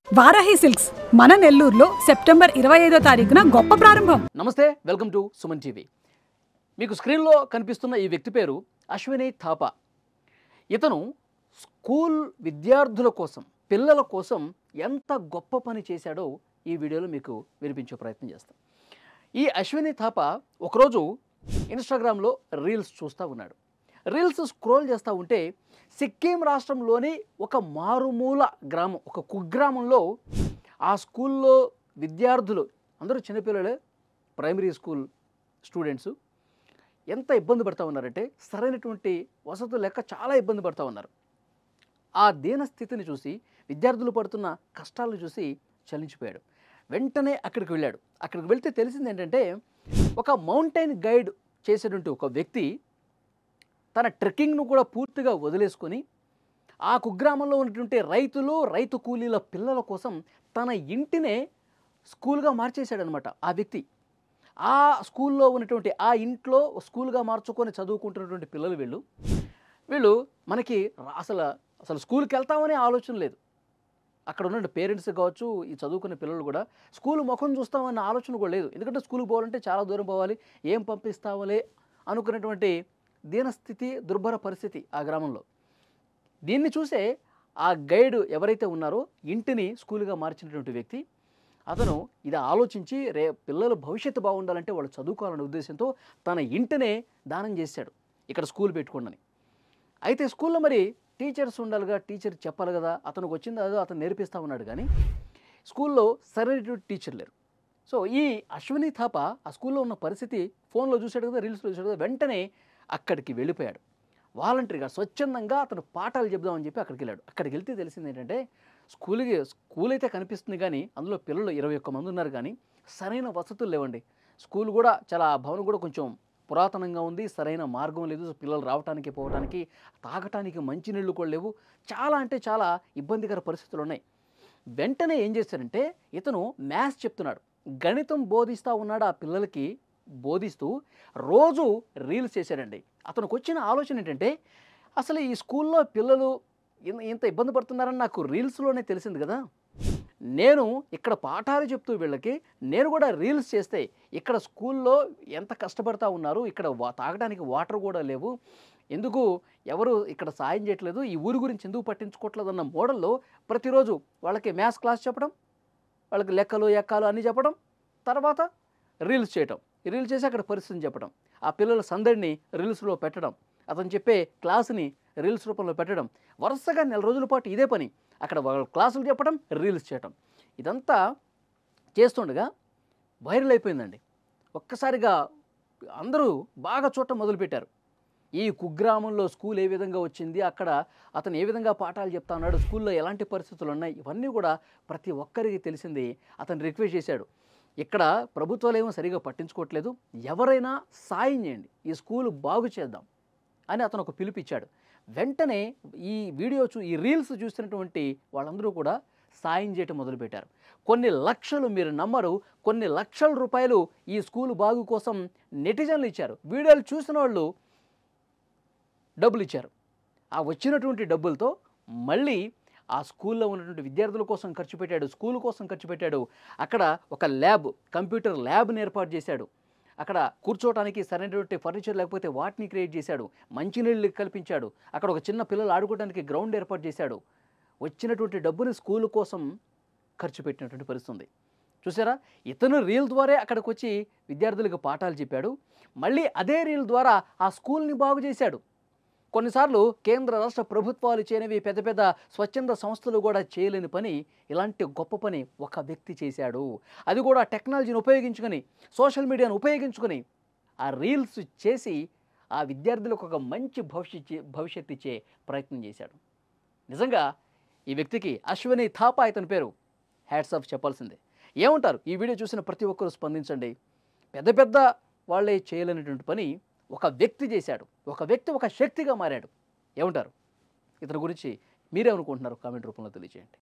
Varahi silks మన నెల్లూరులో September 25వ తారీఖున గొప్ప ప్రారంభం. నమస్తే, వెల్కమ్ టు సుమన్ టీవీ. మీకు స్క్రీన్లో కనిపిస్తున్న ఈ వ్యక్తి పేరు అశ్విని థాపా. ఇతను స్కూల్ విద్యార్థుల కోసం, పిల్లల కోసం ఎంత గొప్ప పని చేశాడో ఈ వీడియోలో మీకు వినిపించే ప్రయత్నం చేస్తాం. ఈ అశ్విని థాపా ఒకరోజు ఇన్స్టాగ్రామ్లో రీల్స్ చూస్తూ ఉన్నాడు. రీల్స్ స్క్రోల్ చేస్తూ ఉంటే సిక్కిం రాష్ట్రంలోని ఒక మారుమూల గ్రామం, ఒక కుగ్రామంలో ఆ స్కూల్లో విద్యార్థులు అందరూ చిన్నపిల్లలే, ప్రైమరీ స్కూల్ స్టూడెంట్స్ ఎంత ఇబ్బంది పడుతూ ఉన్నారంటే సరైనటువంటి వసతులు లేక చాలా ఇబ్బంది పడుతూ ఉన్నారు. ఆ దీనస్థితిని చూసి, విద్యార్థులు పడుతున్న కష్టాలను చూసి చలించిపోయాడు. వెంటనే అక్కడికి వెళ్ళాడు. అక్కడికి వెళ్తే తెలిసింది ఏంటంటే, ఒక మౌంటైన్ గైడ్ చేసేటువంటి ఒక వ్యక్తి తన ట్రెక్కింగ్ను కూడా పూర్తిగా వదిలేసుకొని ఆ కుగ్రామంలో ఉన్నటువంటి రైతు కూలీల పిల్లల కోసం తన ఇంటినే స్కూల్గా మార్చేశాడనమాట ఆ వ్యక్తి. ఆ స్కూల్లో ఉన్నటువంటి ఆ ఇంట్లో స్కూల్గా మార్చుకొని చదువుకుంటున్నటువంటి పిల్లలు వీళ్ళు మనకి అసలు స్కూల్కి వెళ్తామనే ఆలోచన లేదు. అక్కడ ఉన్న పేరెంట్స్ కావచ్చు, ఈ చదువుకునే పిల్లలు కూడా స్కూల్ ముఖం చూస్తామన్న ఆలోచన కూడా లేదు. ఎందుకంటే స్కూల్కి పోవాలంటే చాలా దూరం పోవాలి, ఏం పంపిస్తావలే అనుకున్నటువంటి దీనస్థితి, దుర్భర పరిస్థితి ఆ గ్రామంలో. దీన్ని చూసే ఆ గైడ్ ఎవరైతే ఉన్నారో ఇంటిని స్కూల్గా మార్చినటువంటి వ్యక్తి, అతను ఇది ఆలోచించి పిల్లల భవిష్యత్తు బాగుండాలంటే వాళ్ళు చదువుకోవాలనే ఉద్దేశంతో తన ఇంటినే దానం చేశాడు, ఇక్కడ స్కూల్ పెట్టుకోండి. అయితే స్కూల్లో మరి టీచర్స్ ఉండాలిగా, టీచర్ చెప్పాలి కదా, అతనికి వచ్చింది అదో అతను నేర్పిస్తూ ఉన్నాడు. కానీ స్కూల్లో సరైనటువంటి టీచర్ లేరు. సో ఈ అశ్విని థాపా ఆ స్కూల్లో ఉన్న పరిస్థితి ఫోన్లో చూశాడు కదా, రీల్స్లో చూశాడు కదా, వెంటనే అక్కడికి వెళ్ళిపోయాడు. వాలంటరీగా స్వచ్ఛందంగా అతను పాఠాలు చెప్దామని చెప్పి అక్కడికి వెళ్ళాడు. అక్కడికి వెళ్తే తెలిసింది ఏంటంటే, స్కూల్ అయితే కనిపిస్తుంది కానీ అందులో పిల్లలు 21 మంది ఉన్నారు, కానీ సరైన వసతులు లేవండి. స్కూల్ కూడా చాలా, భవనం కూడా కొంచెం పురాతనంగా ఉంది, సరైన మార్గం లేదు, పిల్లలు రావడానికి పోవడానికి, తాగటానికి మంచినీళ్ళు కూడా లేవు. చాలా అంటే చాలా ఇబ్బందికర పరిస్థితులు ఉన్నాయి. వెంటనే ఏం చేశారంటే, ఇతను మ్యాథ్స్ చెప్తున్నాడు, గణితం బోధిస్తూ ఉన్నాడు. ఆ పిల్లలకి బోధిస్తూ రోజు రీల్స్ చేశాడండి. అతనికి వచ్చిన ఆలోచన ఏంటంటే, అసలు ఈ స్కూల్లో పిల్లలు ఇంత ఇబ్బంది పడుతున్నారని నాకు రీల్స్లోనే తెలిసింది కదా, నేను ఇక్కడ పాఠాలు చెప్తూ వీళ్ళకి నేను కూడా రీల్స్ చేస్తే ఇక్కడ స్కూల్లో ఎంత కష్టపడతా ఉన్నారు, ఇక్కడ తాగడానికి వాటర్ కూడా లేవు, ఎందుకు ఎవరు ఇక్కడ సాయం చేయట్లేదు, ఈ ఊరి గురించి ఎందుకు పట్టించుకోవట్లేదు అన్న మోడల్లో ప్రతిరోజు వాళ్ళకి మ్యాథ్స్ క్లాస్ చెప్పడం, వాళ్ళకి లెక్కలు ఎక్కాలు అన్నీ చెప్పడం, తర్వాత రీల్స్ చేయటం, రీల్స్ చేసి అక్కడ పరిస్థితిని చెప్పడం, ఆ పిల్లల సందడిని రీల్స్లో పెట్టడం, అతను చెప్పే క్లాసుని రీల్స్ రూపంలో పెట్టడం, వరుసగా 4 రోజుల పాటు ఇదే పని. అక్కడ వాళ్ళ క్లాసులు చెప్పడం, రీల్స్ చేయటం, ఇదంతా చేస్తుండగా వైరల్ అయిపోయిందండి. ఒక్కసారిగా అందరూ బాగా చూడటం మొదలుపెట్టారు. ఈ కుగ్రామంలో స్కూల్ ఏ విధంగా వచ్చింది, అక్కడ అతను ఏ విధంగా పాఠాలు చెప్తా ఉన్నాడు, స్కూల్లో ఎలాంటి పరిస్థితులు ఉన్నాయి, ఇవన్నీ కూడా ప్రతి ఒక్కరికి తెలిసింది. అతను రిక్వెస్ట్ చేశాడు, ఇక్కడ ప్రభుత్వాలు ఏమో సరిగా పట్టించుకోవట్లేదు, ఎవరైనా సాయం చేయండి, ఈ స్కూల్ బాగు చేద్దాం అని అతను ఒక పిలుపిచ్చాడు. వెంటనే ఈ రీల్స్ చూసినటువంటి వాళ్ళందరూ కూడా సాయం చేయటం మొదలుపెట్టారు. కొన్ని లక్షలు, మీరు నమ్మరు, కొన్ని లక్షల రూపాయలు ఈ స్కూల్ బాగు కోసం నెటిజన్లు ఇచ్చారు. వీడియోలు చూసిన వాళ్ళు డబ్బులు ఇచ్చారు. ఆ వచ్చినటువంటి డబ్బులతో మళ్ళీ ఆ స్కూల్లో ఉన్నటువంటి విద్యార్థుల కోసం ఖర్చు పెట్టాడు, స్కూల్ కోసం ఖర్చు పెట్టాడు. అక్కడ ఒక ల్యాబ్, కంప్యూటర్ ల్యాబ్ని ఏర్పాటు చేశాడు. అక్కడ కూర్చోవడానికి సరైనటువంటి ఫర్నిచర్ లేకపోతే వాటిని క్రియేట్ చేశాడు, మంచినీళ్ళు కల్పించాడు, అక్కడ ఒక చిన్న పిల్లలు ఆడుకోవడానికి గ్రౌండ్ ఏర్పాటు చేశాడు. వచ్చినటువంటి డబ్బుని స్కూల్ కోసం ఖర్చు పెట్టినటువంటి పరిస్థితి ఉంది. చూసారా, ఇతను రీల్ ద్వారా అక్కడికి వచ్చి విద్యార్థులకు పాఠాలు చెప్పాడు, మళ్ళీ అదే రీల్ ద్వారా ఆ స్కూల్ని బాగు చేశాడు. కొన్నిసార్లు కేంద్ర రాష్ట్ర ప్రభుత్వాలు చేయనివి పెద్ద పెద్ద స్వచ్ఛంద సంస్థలు కూడా చేయలేని పని, ఇలాంటి గొప్ప పని ఒక వ్యక్తి చేశాడు. అది కూడా టెక్నాలజీని ఉపయోగించుకొని, సోషల్ మీడియాను ఉపయోగించుకొని ఆ రీల్స్ చేసి ఆ విద్యార్థులకు ఒక మంచి భవిష్యత్తు ఇచ్చే ప్రయత్నం చేశాడు. నిజంగా ఈ వ్యక్తికి, అశ్విని థాపా ఇతని పేరు, హ్యాట్స్ ఆఫ్ చెప్పాల్సిందే. ఏమంటారు? ఈ వీడియో చూసిన ప్రతి ఒక్కరూ స్పందించండి. పెద్ద వాళ్ళే చేయలేనటువంటి పని ఒక వ్యక్తి చేశాడు. ఒక వ్యక్తి ఒక శక్తిగా మారాడు. ఏమంటారు? ఇతని గురించి మీరేమనుకుంటున్నారు? కామెంట్ రూపంలో తెలియజేయండి.